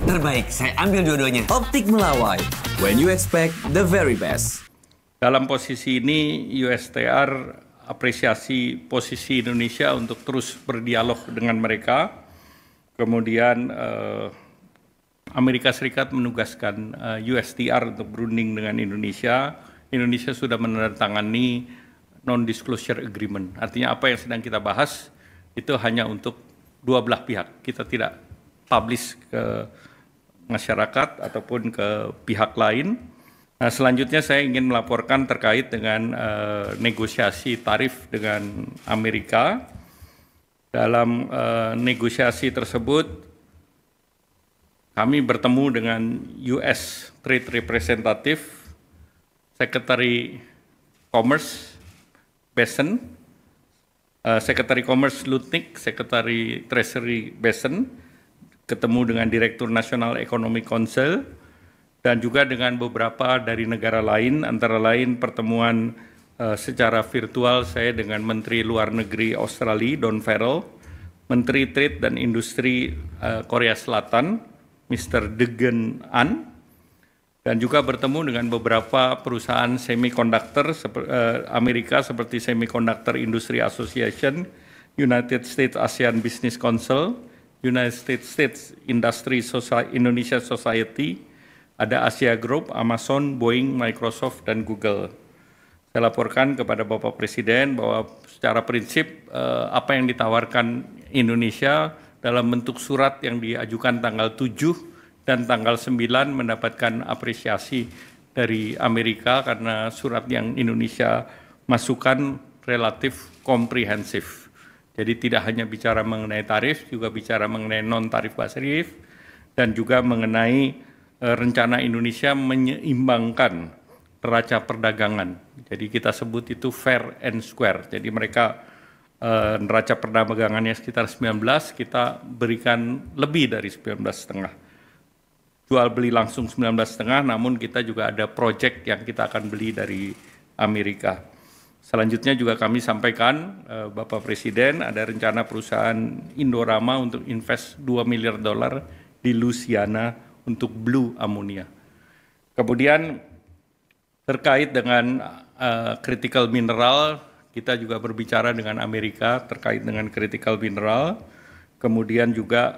Terbaik, saya ambil dua-duanya. Optik Melawai, when you expect the very best. Dalam posisi ini, USTR apresiasi posisi Indonesia untuk terus berdialog dengan mereka. Kemudian Amerika Serikat menugaskan USTR untuk berunding dengan Indonesia. Indonesia sudah menandatangani non-disclosure agreement. Artinya apa yang sedang kita bahas itu hanya untuk dua belah pihak. Kita tidak publish ke masyarakat ataupun ke pihak lain. Nah, selanjutnya saya ingin melaporkan terkait dengan negosiasi tarif dengan Amerika. Dalam negosiasi tersebut, kami bertemu dengan US Trade Representative, Secretary Commerce Besen, Secretary Commerce Lutnick, Secretary Treasury Besen, ketemu dengan Direktur Nasional Economic Council, dan juga dengan beberapa dari negara lain, antara lain pertemuan secara virtual saya dengan Menteri Luar Negeri Australia, Don Farrell, Menteri Trade dan Industri Korea Selatan, Mr. Degen An, dan juga bertemu dengan beberapa perusahaan semiconductor Amerika seperti Semiconductor Industry Association, United States ASEAN Business Council, United States Industry Indonesia Society, ada Asia Group, Amazon, Boeing, Microsoft, dan Google. Saya laporkan kepada Bapak Presiden bahwa secara prinsip apa yang ditawarkan Indonesia dalam bentuk surat yang diajukan tanggal 7 dan tanggal 9 mendapatkan apresiasi dari Amerika karena surat yang Indonesia masukkan relatif komprehensif. Jadi tidak hanya bicara mengenai tarif, juga bicara mengenai non-tarif tarif, dan juga mengenai rencana Indonesia menyeimbangkan neraca perdagangan. Jadi kita sebut itu fair and square. Jadi mereka neraca perdagangannya sekitar 19, kita berikan lebih dari 19,5. Jual beli langsung 19,5, namun kita juga ada proyek yang kita akan beli dari Amerika. Selanjutnya juga kami sampaikan, Bapak Presiden, ada rencana perusahaan Indorama untuk invest $2 miliar di Louisiana untuk blue ammonia. Kemudian terkait dengan critical mineral, kita juga berbicara dengan Amerika terkait dengan critical mineral, kemudian juga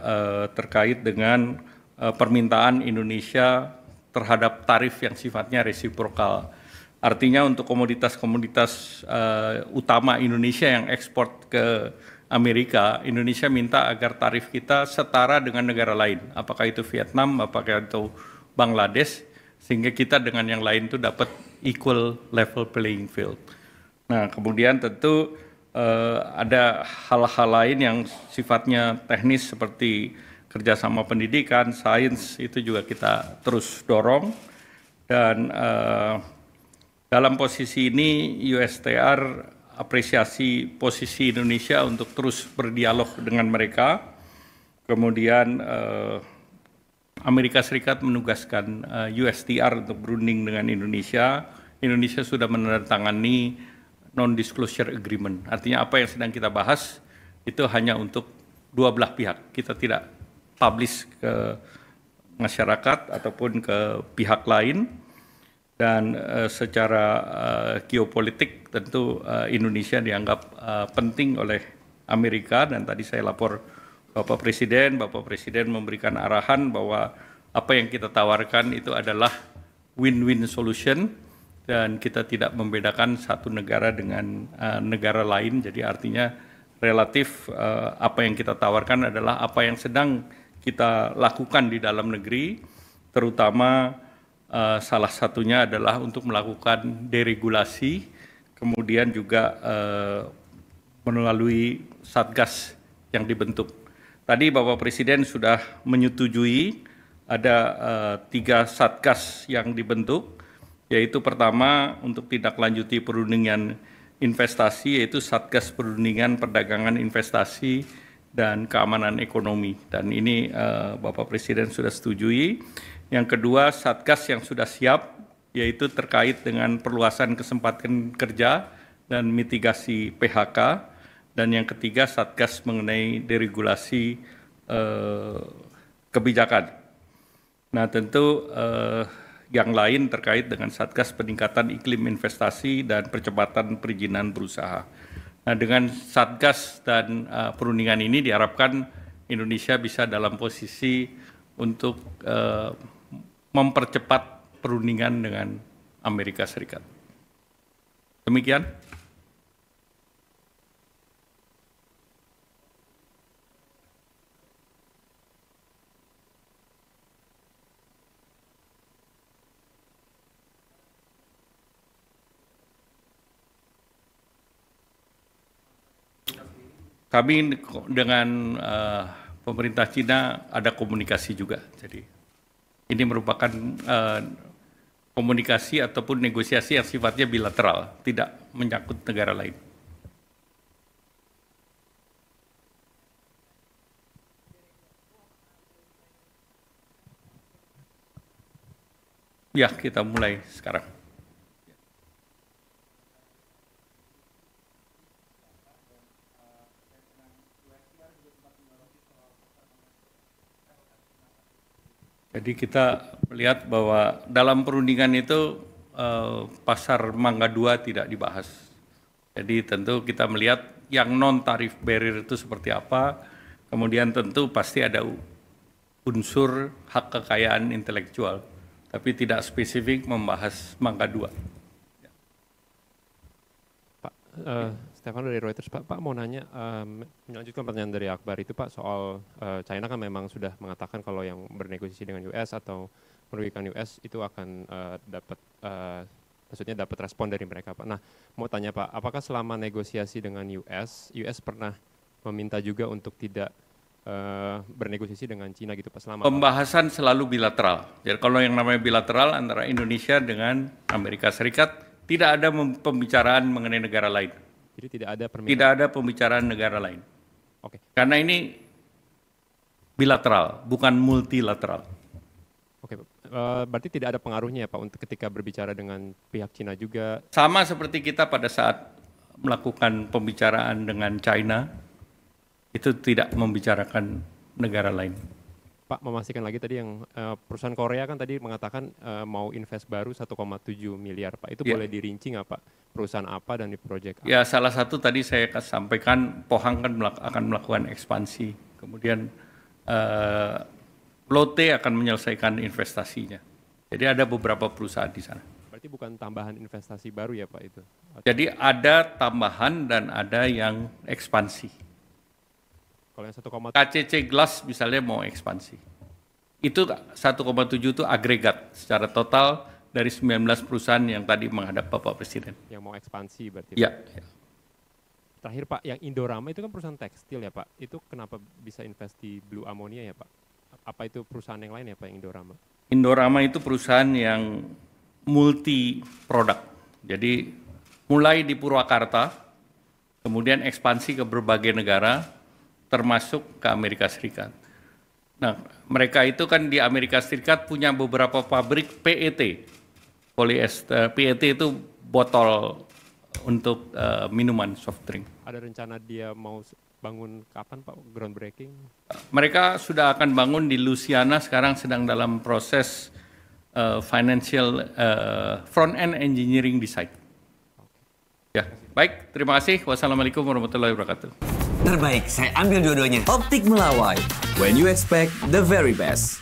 terkait dengan permintaan Indonesia terhadap tarif yang sifatnya resiprokal. Artinya untuk komoditas-komoditas utama Indonesia yang ekspor ke Amerika, Indonesia minta agar tarif kita setara dengan negara lain. Apakah itu Vietnam, apakah itu Bangladesh, sehingga kita dengan yang lain itu dapat equal level playing field. Nah, kemudian tentu ada hal-hal lain yang sifatnya teknis seperti kerjasama pendidikan, sains, itu juga kita terus dorong. Dan dalam posisi ini USTR apresiasi posisi Indonesia untuk terus berdialog dengan mereka. Kemudian Amerika Serikat menugaskan USTR untuk berunding dengan Indonesia. Indonesia sudah menandatangani non-disclosure agreement. Artinya apa yang sedang kita bahas itu hanya untuk dua belah pihak. Kita tidak publish ke masyarakat ataupun ke pihak lain. Dan secara geopolitik tentu Indonesia dianggap penting oleh Amerika, dan tadi saya lapor Bapak Presiden memberikan arahan bahwa apa yang kita tawarkan itu adalah win-win solution dan kita tidak membedakan satu negara dengan negara lain. Jadi artinya relatif apa yang kita tawarkan adalah apa yang sedang kita lakukan di dalam negeri, terutama salah satunya adalah untuk melakukan deregulasi, kemudian juga melalui Satgas yang dibentuk. Tadi Bapak Presiden sudah menyetujui ada 3 Satgas yang dibentuk, yaitu pertama untuk tindak lanjuti perundingan investasi, yaitu Satgas Perundingan Perdagangan Investasi dan Keamanan Ekonomi. Dan ini Bapak Presiden sudah setujui. Yang kedua, Satgas yang sudah siap, yaitu terkait dengan perluasan kesempatan kerja dan mitigasi PHK. Dan yang ketiga, Satgas mengenai deregulasi kebijakan. Nah, tentu yang lain terkait dengan Satgas Peningkatan Iklim Investasi dan Percepatan Perizinan Berusaha. Nah, dengan Satgas dan perundingan ini diharapkan Indonesia bisa dalam posisi untuk mempercepat perundingan dengan Amerika Serikat. Demikian. Kami dengan pemerintah Cina ada komunikasi juga. Jadi ini merupakan komunikasi ataupun negosiasi yang sifatnya bilateral, tidak menyangkut negara lain. Ya, kita mulai sekarang. Jadi kita melihat bahwa dalam perundingan itu pasar Mangga 2 tidak dibahas. Jadi tentu kita melihat yang non-tarif barrier itu seperti apa, kemudian tentu pasti ada unsur hak kekayaan intelektual, tapi tidak spesifik membahas Mangga 2. Pak, Stefano dari Reuters, Pak mau nanya, melanjutkan pertanyaan dari Akbar itu Pak, soal China kan memang sudah mengatakan kalau yang bernegosiasi dengan US atau merugikan US itu akan maksudnya dapat respon dari mereka Pak. Nah, mau tanya Pak, apakah selama negosiasi dengan US pernah meminta juga untuk tidak bernegosiasi dengan China gitu Pak selama? Pembahasan selalu bilateral. Jadi kalau yang namanya bilateral antara Indonesia dengan Amerika Serikat, tidak ada pembicaraan mengenai negara lain. Jadi tidak ada permintaan? Tidak ada pembicaraan negara lain. Oke. Karena ini bilateral, bukan multilateral. Oke, berarti tidak ada pengaruhnya ya Pak untuk ketika berbicara dengan pihak Cina juga? Sama seperti kita pada saat melakukan pembicaraan dengan China, itu tidak membicarakan negara lain. Pak, memastikan lagi tadi yang perusahaan Korea kan tadi mengatakan mau invest baru 1,7 miliar Pak. Itu boleh dirinci nggak Pak? Perusahaan apa dan di proyek apa? Ya, salah satu tadi saya sampaikan Pohang kan akan melakukan ekspansi. Kemudian Lotte akan menyelesaikan investasinya. Jadi ada beberapa perusahaan di sana. Berarti bukan tambahan investasi baru ya Pak itu? Jadi ada tambahan dan ada yang ekspansi. Kalau yang 1,7 KCC Glass misalnya mau ekspansi. Itu 1,7 itu agregat secara total dari 19 perusahaan yang tadi menghadap Bapak Presiden. Yang mau ekspansi berarti? Ya. Terakhir Pak, yang Indorama itu kan perusahaan tekstil ya Pak. Itu kenapa bisa invest di Blue Ammonia ya Pak? Apa itu perusahaan yang lain ya Pak, Indorama? Indorama itu perusahaan yang multi produk. Jadi mulai di Purwakarta, kemudian ekspansi ke berbagai negara, termasuk ke Amerika Serikat. Nah, mereka itu kan di Amerika Serikat punya beberapa pabrik PET, polyester. PET itu botol untuk minuman soft drink. Ada rencana dia mau bangun kapan Pak, groundbreaking? Mereka sudah akan bangun di Louisiana, sekarang sedang dalam proses financial front end engineering design. Ya, baik, terima kasih. Wassalamualaikum warahmatullahi wabarakatuh. Terbaik, saya ambil dua-duanya. Optik Melawai. When you expect the very best.